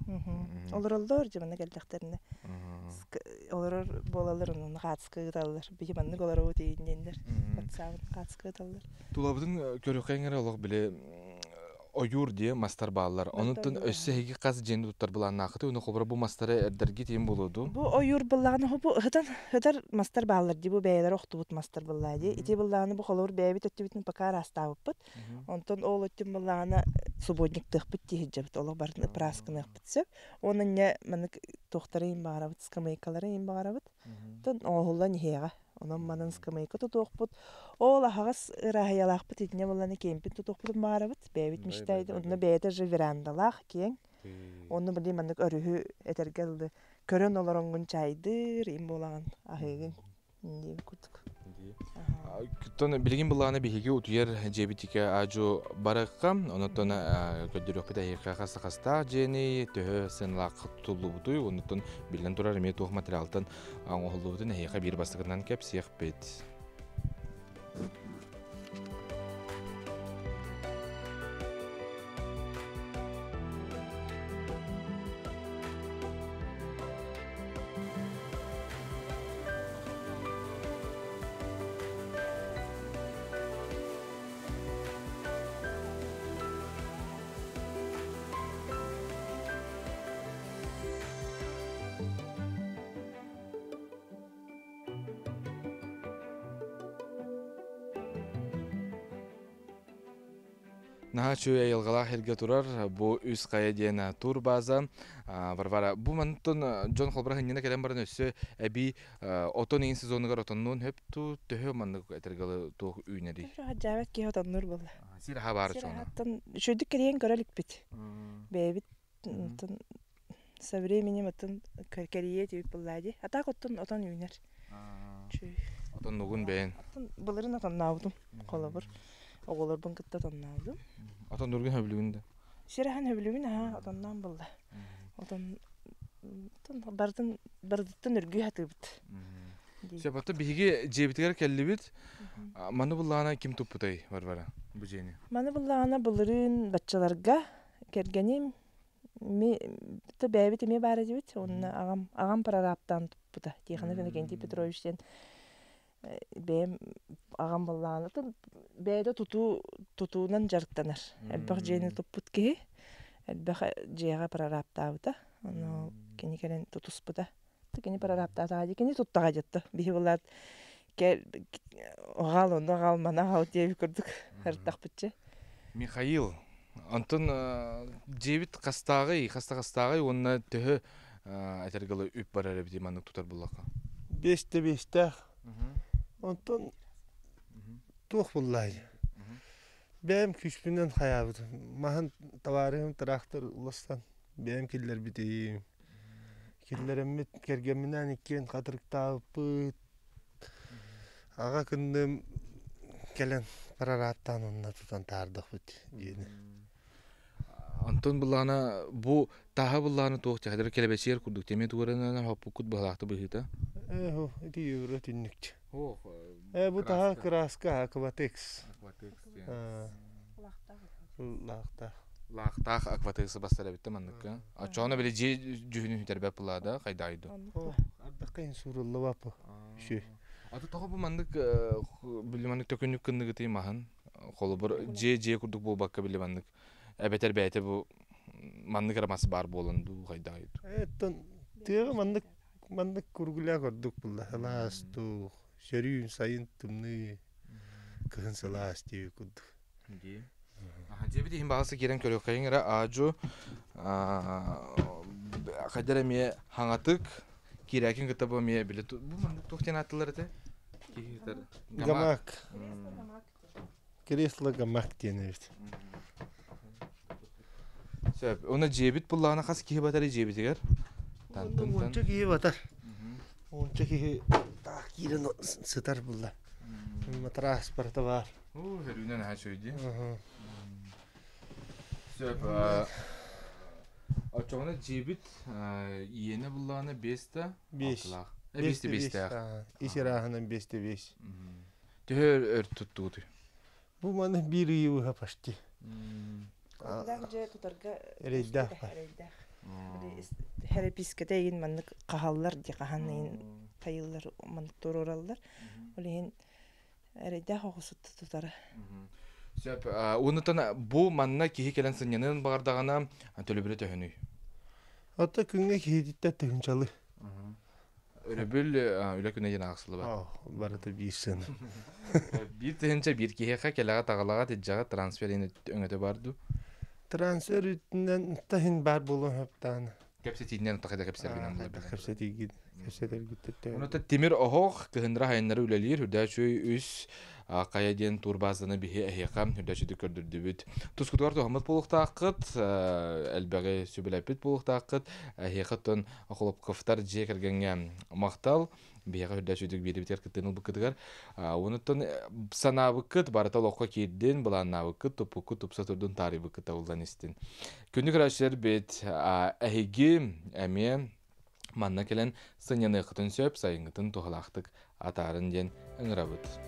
Олоролдор жамана келдектерине. Олорор болалар онун катскы гыталар. Бие мандык олору дейиндендер. Батсаабын катскы гыталар. Тулабытын көрөккеңере олох биле oyur diye master bağlar. Onundan össe hegi kaz jendi tutar bulan naqıtı onu xobra bu masterı erdergi tiyim buludu. Bu oyur bullağını bu hıdan master bağlar di bu beyler oxtubut master bulladı. İti bullağını bu xolor beyi tötübütün pakar astavıpıt. Ondan oğul ötüm bullağını subodnik tıqbıt dihicabıt. Ola barını praskını ıqbıtsöp. Onun ne manık toxtarayım bağırabıt, skamaykalarayım bağırabıt. Ondan oğullan heğe. Onun manın skamayka tutuqbut. Ola hağız ırahayalaqbıt. İdine bullağını kempin tutuqbutun bağırabıt. Beyi bitmiştaydı. Onunla beyde jiverandalaq kiyen. Onu bileyim manık örühü etergeldi. Körön olarongun çaydır. İm bolağın ahıgın. Diye kurduk. Kütton bilgin bullağına bihigi utuyer jebitike ajo baraqqa. Onundan köddürük bide heqa qasta jeni töhö sınlaq tutuldu butuy. Onundan bilgen turar eme toh materialdan oğulluğudun heqa bir bastıqından kep siyaq bet. Наха чөй айылғала хелге турар, бу үс қая дейін тур база. Варвара, бу мантон Джон Холбрах иннена келен барын өссө әби отон ең сезонығар отоннуын хөп ту төхі мандық әтергалы туық үйнери. Жабат ки отоннур болла. Сираха бары чоны. Сирахаттан шөйдік керейін көрелік бит. Бәйбит со временем отын керейе тейіп боллады. Атақ отон үйнер. Отон нугун бәйін. Бұлырын отон наудым. Қолы бір. Оғылыр бұн кітті отон наудым. Отон нургын хөблігінде. Сирахан хөблігін отоннан болла. Отон бардыттан үргүй хаты бит. Сепатта биһиги жебитигер келли бит. Маны буллаана ким туппутай Варвара бу жени. Маны буллаана булырын баччаларга кергеним та бәбит эме бары дибит. Онна агам парараптан туппута. Тихана Леонтий Петровичтен бәм агам буллаана бәйдә тутуунан жарыктанар. Элбах жени туппут ки. Элбах жега парараптаута. Оно кини келен тутуспута. Кини парараптата кини туттага жатты. Бихи булар оғал мана оғал деп көрдік әрттақпытчы. Михаил, антон жебит қастағы, онына түхі әтергілі үп бар әрі бітей маңнық тұтар бұлаққа. Бесте. Антон туқ бұллай. Бәйім күшпінен қаябыды. Маған таварығым трактор ұлыстан. Бәйім келдер бітейім. Келдерімет кергемінен екен қатырықтағы бұд. Аға күндім келен парараттан онына тұтан тардық бұд. Антон бұлағына, бұ таға бұлағына тоқ тәқдері келебесер күрдік. Теме туғырынан хаппы күт бұлақты бұхита? Эти евро тіннікті. Бұ таға краска акватекс. Лақтақ акватексы бастар әбітті маңныққа. Ачуағына біле же жүхінің хүтербәп бұлағада қайдайды? Ардаққа ең сұрылы бапы. Аты тоғы бұл маңдық білі маңдық төкінік күндігі тей маған. Қолы бір же күрдік бұл баққа білі маңдық. Әбетер бәйті бұл маңдық арамасы бар болынды қайдайды. Тегі маңдық күргілі көрдік бұл. Лаас тұқ, шәрүйін сайын тұмны кығын сылаас тегі күрдік. Жебіде ең бағасы керен көрек қайын әрі ажу қайдар әме хаңатық Кирякин кітабы мия білі. Бұл маңдық тоқтен аттылар әті? Гамак. Кресло гамак дені бет. Сөп, оны жебіт бұллағына қас кейі батары жебітігер? Онча кейі батар. Онча кейі тақ кейін сытар бұлла. Транспорты бар. Өрінен әй сөйді. Сөп, Açığına cebit yeni bullağına 5'te 5. 5'te. İş rahının 5'te 5. Tüher örtüttü. Bu bana bir yıl yapıştı. Reydah var. Her piskete yin manlık kahallar diye kahanlayın kayıllar manlık doğrurallar. Oleyin reydah oğusu tutarı. Söp, ondan bu manna kihi kelen sınyanın bağırdağına tölübüre töhünü. Hatta künge kihidikte töhünçalı. Öyle küne yine aksılı var. Barada bir sene. Bir töhünçe bir kihiqa kelağa tağılağa teccağa transfer yine öngöte bardı. Transfer üstünden tahin bar bulun hepten. Kepsetinden takıda kepserginen bulabilir. Kepseti kepseler gitti. Onu da Timir oğuq kıhındıra hayınları ülelir. Hüda şöy üs Qaya den turbazını bihi ehiqam hüdəçidi kördürdü büt. Tuzkutuqar toxamad boluq taqıt, elbəği sübüləpit boluq taqıt, ehiqatın oxulub qıftar jey kirgenge maqtal, bihi hüdəçidik biri biter kittenil bıqıdıqar. Onutun sana bıqıt, barata loqqa keddin, bulanna bıqıt, tupukku tupsa turdun tari bıqıt avuldan istin. Kündük raşlar bit, ehigi, əmiye, manna kelen sınyanı qıtın söp, sayıngıtın toxalaqtık atarın den ıngırabıt.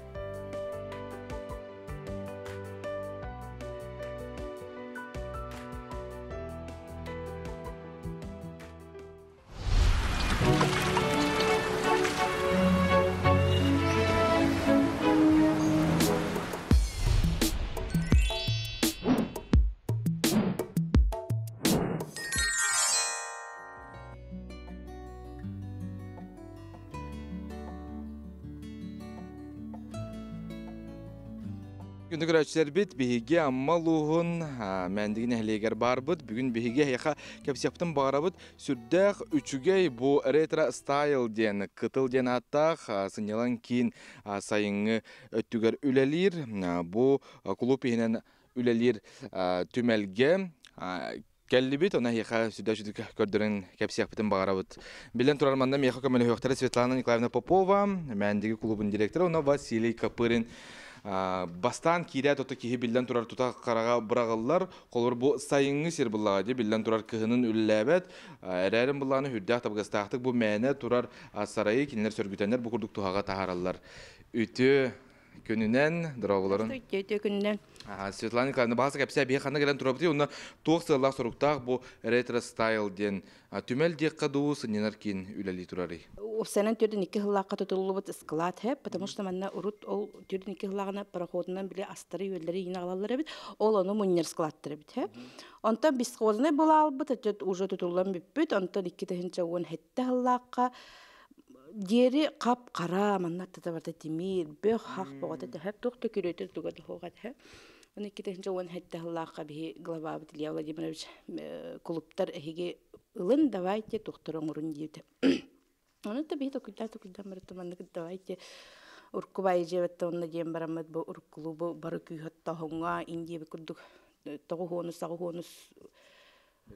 Gündük öğretçiler bit, bihige amma luğun, mendigin ehliyger bar bit, bugün bihige heyka kepsiyaptın bağıra bit, sürdek üçügey bu retro style diyen, kıtıl diyen attaq, sınyalan kiin sayını öttüger ülelir, bu kulüp ihinen ülelir tümelge, kelli bit, ona heyka sürdük gördürün kepsiyaptın bağıra bit. Bilen turarmanda meyka kömeli hökteri Svetlana Nikolaevna Popova, mendigi kulübün direktörü, ona Vasily Kapırin. Бастан кирят ота киһи биллен турар тута карага бырагыллар, колор бу сайыңы сер буллага ди биллен турар кыһынын үлләбет, эрәрин булланы хүрдәк табгастактык бу мәне турар сарайы кинлер сөргүтәннәр бу курдук туһага таһараллар. Үтү көнүнән дроволарын. Өтө күннән. Светлана Николаевна баса кепсә бие ханна гелән турабыты, уна тугсыллар соруктак бу ретро стайл ден түмел дек кадуус ненер кин үләли турары. Сенен түрден 2 хыллакка тутулубут склад хеп, потому что манна урут ол түрден 2 хыллагына пароходунан биле астыры юллары ина алалар бит. Ол аны муннер складтыр бит хеп. Онтан бисхозны була албыт, эт уже тутулган бит. Онтан 2 тегенче он хетте хыллакка дери кап кара манна татабарда тимир бөх хак богата хеп тукты күрөтө тугат хогат хеп. Он 2 тегенче он хетте хыллакка би глава бит Илья Владимирович клубтар эһиге ылын давайте тухтырың урун дийди. Onu da bir dokuzda mırtmanlık davaydı. Urku bayıcıvette onunla diyem baramad bu urkulu bu barıkü hatta honga indiye bir kurduk. Tağı honus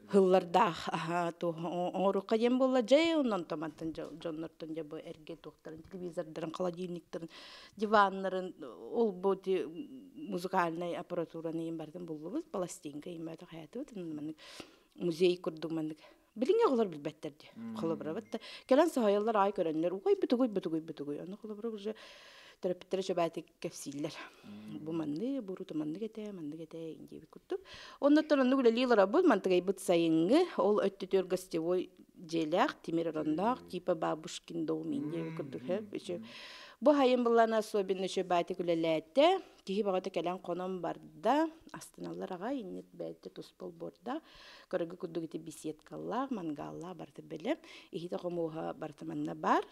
hıllarda aha to oruka diyem bolla jay ondan tamantan jonlartan bu erge doktorun televizörlerin kaladiyniklerin divanların ol bu müzikalnay aparaturany imbardan bulubuz plastinka imbarda hayatı tınmanlık muzey kurduk manlık. Bilinge olar bilbetterdi. Kolabra batta. Gelen sahaylar ay görenler. Oy butugoy. Onu kolabra уже terapitleri şöbeti kefsiller. Bu mandı, bu rutu mandı gete ince bir kurtuk. Ondan onu güle lilara bu mantıgay bit sayıngı ol öttütür gastevoy jelak timir randaq tipa babuşkin doğum ince bir kurtuk hep. Bu hayın bulana особенно şöbeti gülelette ki bağda gelen konum barda astınallar ağa innet bette tuspol borda körgü kudu giti bisetkalla mangalla barda belem ihita komuha bartamanna bar.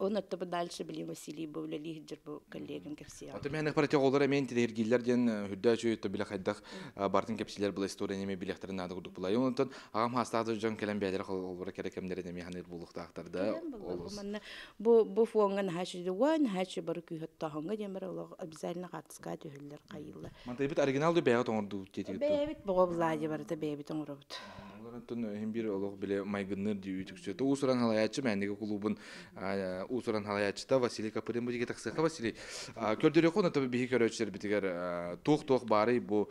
Он это дальше были Василий Бовлали хиджербу коллегам кепсия. Аты мен парати олар мен тилергиллер ден хүддә жөйт биле хайдак бартын кепсилер бул история неме билехтерин ады курдук булай. Онтон агам хастады жон келен бәдер олар керекемдер деме ханыр булукта актарда. Бу фонган хашыды ван хашы бар күһәттә ханга демер олар обязательно катыска төһөлләр кайылла. Мантай бит оригинал ду бәгә тоңорду тетик. Бәбит богоблади барда бәбит тоңорбут. Олардан hem bir олог биле майгынныр дүйүтүкчө. Усуран халаячы мендеги клубун Усуран халаячыта Василий Капырин бу диге таксыга Василий. Көрдөрөк оны табы бихи көрөчөр битигер тук бары бу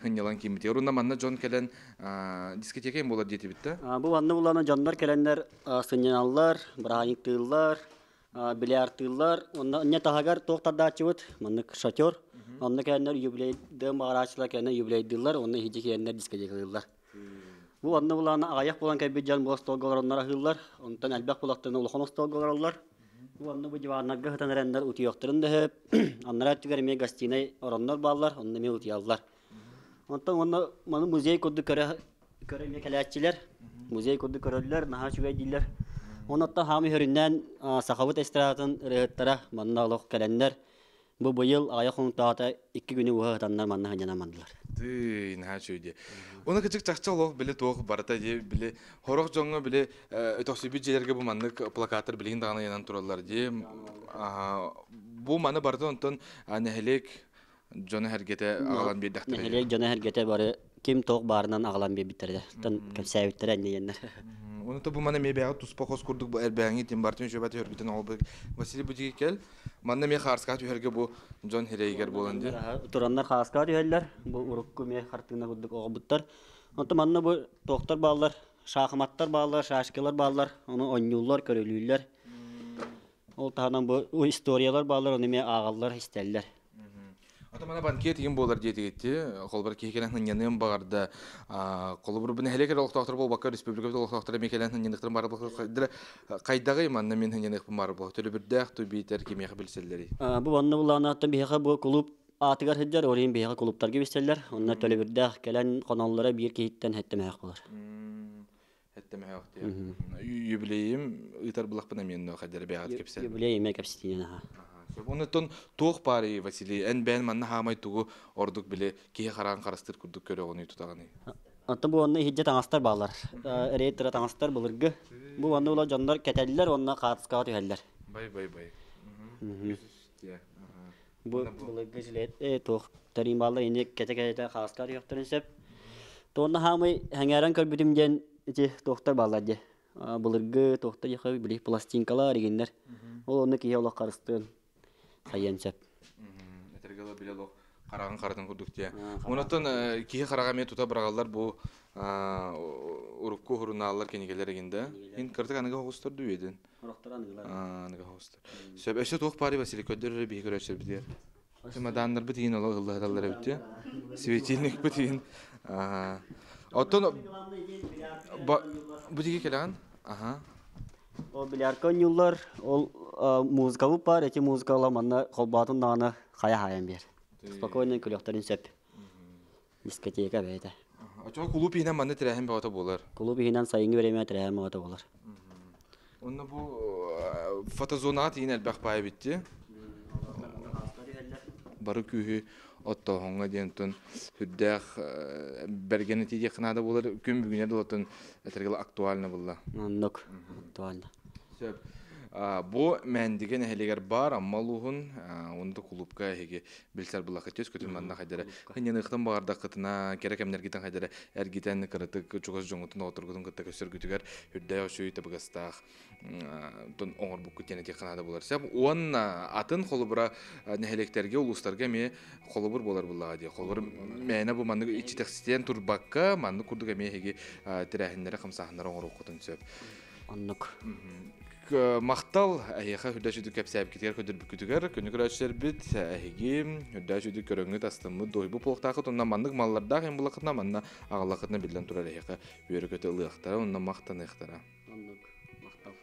хынялан кимити. Урунда манна Джон келен дискотека эм болот дети битте. Бу ванны буланы жандар келендер сынялар, браниктылар, билярдтылар, онда не тагар токтадачыбыт, манны шатер. Онда келендер юбилейде магарачылар келендер юбилейдылар, онда хижи келендер дискотекалар. Bu anne bulana ayak bulan kaybedeceğin bu stolgalarına hırlar. Ondan elbak bulaklarına ulakon stolgalarlar. Bu anne bu civarına gıhtan erenler uti yokturun da hep. Anlara tügermeye gastine oranlar bağlar. Ondan me uti allar. Ondan onu müzeye kodu köremeye kelatçiler. Müzeye kodu körürler. Naha şüvey diller. Ondan hami höründen sakavat estirahatın rıhıttara manna alak kelenler. Bu yıl ayak onu dağıta 2 günü uğatanlar manna hanyanamadılar. Ты на чуде. Оны кичик чакчалоо биле тоох барата же биле хорох жоңго биле өтөксү бүжелерге бу мандык плакаттар билин дагана янан туралар же. Бу маны барды онтон нехелек жона хергете агалан бирдактыр. Нехелек жона хергете бары ким тоок баарынан агалан бирдиктерде. Тон кепсәбиттер әннәйеннәр. Оны то бу маны мебега туспохос курдук бу эрбәңи тим бартын жөбәт хөрбитен албы. Василий Будиге кел. Манна ме харска түһәргә бу Джон Херейгер буланды. Тураннар хаска түһәлләр. Бу урукку ме хартына курдук огыбыттар. Онто манна бу токтар баалар, шахматтар баалар, шашкалар баалар, аны ойнулар, көрөлүләр. Ол таһанан бу историялар баалар, аны ме агаллар истәлләр. Ата мана банкет ем болар диетти. Колбар кекенен хынянын багарда. Колбар бу нехелекер олтоктор бол Бакыр Республикада олтоктор мекелен хыняныктыр бар булды. Кайдагы манна мен хынянык бар бу. Төлө бирдәк ту битер кимия билселләри. Бу ванны буланаттан бияга бу клуб атыгар хәҗәр орын бияга клубтарга бистелләр. Оннан төлө бирдәк келен каналлары бир киттен хәттәмәк булар. Хәттәмәк дия. Юбилеем итар булак бана мен хәҗәр бәгат кепсәл. Юбилеем кепсәләр. Онытон тоқ бары Василий, ән бән манна хамай тугу ордук биле кие хараган карастыр курдук көрө оны тутаганы. Аты бу онны хиджет аңастар балар. Рейтер аңастар булыргы. Бу онны ула жандар кетеллер, онна катыска төһәлләр. Бай. Бу булыргы жилет тох тарим балдар инде кете хастар яктырын сеп. Тонна хамай хәңәрән көрбүтүм ден ити тохтар балар ди. Булыргы тохтар яхы биле пластинкалар дигәннәр. Ол онны кие ула карыстын. Хайян сеп. Этергеле биле ло караган кардын курдук дия. Онотон кие харага мен тута баргалар бу урукку хуруналар кенегелер эгенде. Ин кырдык аныга хостор дүеден. Аныга хостор. Сөп эше тоқ бары Василий көддөр би көрөчөр бидер. Чемодандар битин ала ыллаһалар битте. Светильник битин. Отон бутиге келган. О биляркон юллар, ол музыкалы бар, эти музыкалы манна холбатын наны хая-хаян бер. Спокойно күлөктөрүн сеп. Дискотека бейте. Ача клуб инен манна тирәһен бата булар. Клуб инен сайынгы береме тирәһен бата булар. Онна бу фотозонат инел бакпай битти. Бары күһү отто хоңга дентон хүддәх бергене тиде хнада булар күн бүгүнә дулатын этергел актуальна булла. Нок актуальна. Сөп бу мен деген хелегер бар аммалуһун онда клубка хеге билсер була хәтес көтүн манна хәдәре. Хәнен ихтан багарда кытына керекемнер гитен хәдәре эргитен кырытык чугыз жоңутун отургудун кытта көсөр күтүгәр хүддә ошуй табыгастах тон оңор бу күтене тихнада булар. Сөп он атын холубра нехелектерге улустарга ме холубур болар булла ди. Холубур менә бу манны ичи текстен турбакка манны курдуга ме хеге тирәһеннәре хамсаһнары оңор окутун сөп. Аннык. Мактал аяха хүдәшүдү кепсәп китер көдөр бүкүтүгәр көнүгөрәчләр бит әһиги хүдәшүдү көрөңгө тастымы дойбу полктагы тонна маннык малларда һәм булакытна манна агалакытна билдән турар аяха бөрөгөтө ылыктара онна мактаны ыктара. Аннык. Мактал.